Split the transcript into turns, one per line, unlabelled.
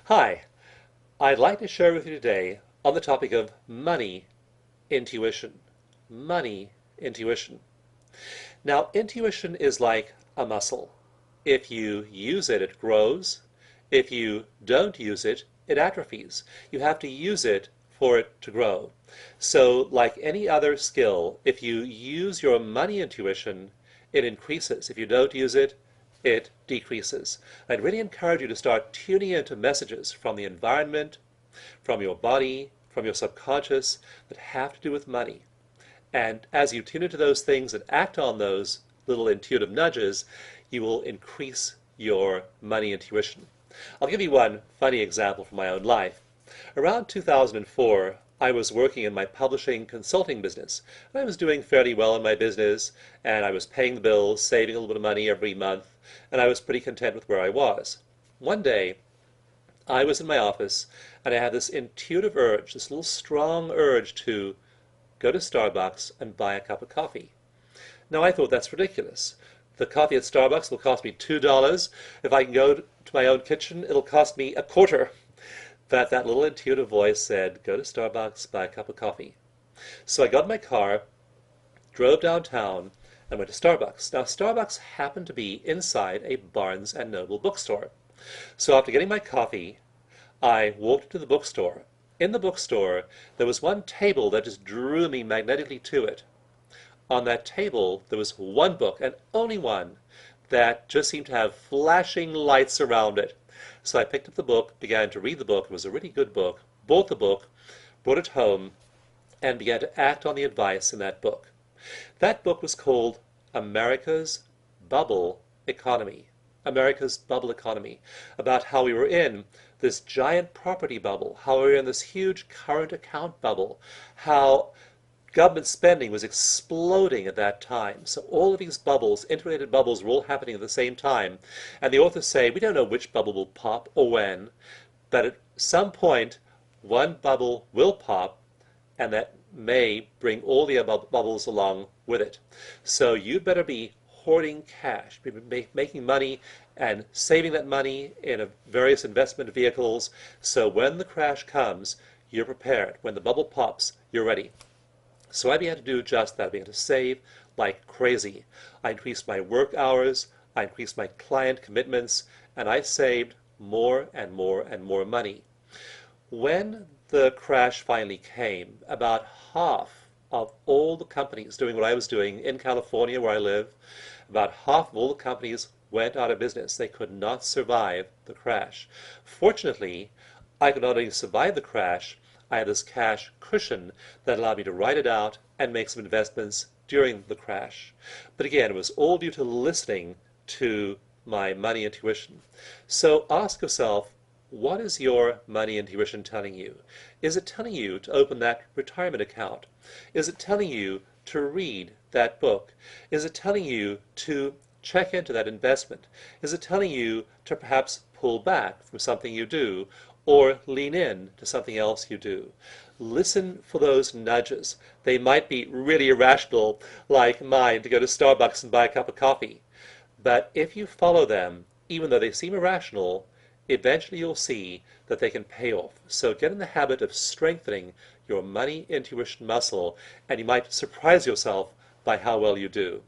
Hi, I'd like to share with you today on the topic of money intuition. Money intuition. Now, intuition is like a muscle. If you use it, it grows. If you don't use it, it atrophies. You have to use it for it to grow. So, like any other skill, if you use your money intuition, it increases. If you don't use it, it decreases. I'd really encourage you to start tuning into messages from the environment, from your body, from your subconscious that have to do with money. And as you tune into those things and act on those little intuitive nudges, you will increase your money intuition. I'll give you one funny example from my own life. Around 2004, I was working in my publishing consulting business. I was doing fairly well in my business, and I was paying the bills, saving a little bit of money every month, and I was pretty content with where I was. One day, I was in my office, and I had this intuitive urge, this little strong urge to go to Starbucks and buy a cup of coffee. Now, I thought that's ridiculous. The coffee at Starbucks will cost me $2. If I can go to my own kitchen, it'll cost me a quarter. But that little intuitive voice said, go to Starbucks, buy a cup of coffee. So I got in my car, drove downtown, and went to Starbucks. Now, Starbucks happened to be inside a Barnes & Noble bookstore. So after getting my coffee, I walked to the bookstore. In the bookstore, there was one table that just drew me magnetically to it. On that table, there was one book, and only one, that just seemed to have flashing lights around it. So I picked up the book, began to read the book. It was a really good book, bought the book, brought it home, and began to act on the advice in that book. That book was called America's Bubble Economy. America's Bubble Economy, about how we were in this giant property bubble, how we were in this huge current account bubble, how government spending was exploding at that time. So all of these bubbles, interrelated bubbles, were all happening at the same time. And the authors say, we don't know which bubble will pop or when, but at some point, one bubble will pop, and that may bring all the other bubbles along with it. So you'd better be hoarding cash, be making money and saving that money in various investment vehicles, so when the crash comes, you're prepared. When the bubble pops, you're ready. So I began to do just that. I began to save like crazy. I increased my work hours, I increased my client commitments, and I saved more and more and more money. When the crash finally came, about half of all the companies doing what I was doing in California where I live, about half of all the companies went out of business. They could not survive the crash. Fortunately, I could not only survive the crash, I had this cash cushion that allowed me to write it out and make some investments during the crash. But again, it was all due to listening to my money intuition. So ask yourself, what is your money intuition telling you? Is it telling you to open that retirement account? Is it telling you to read that book? Is it telling you to check into that investment? Is it telling you to perhaps pull back from something you do or lean in to something else you do? Listen for those nudges. They might be really irrational, like mine to go to Starbucks and buy a cup of coffee. But if you follow them, even though they seem irrational, eventually you'll see that they can pay off. So get in the habit of strengthening your money intuition muscle, and you might surprise yourself by how well you do.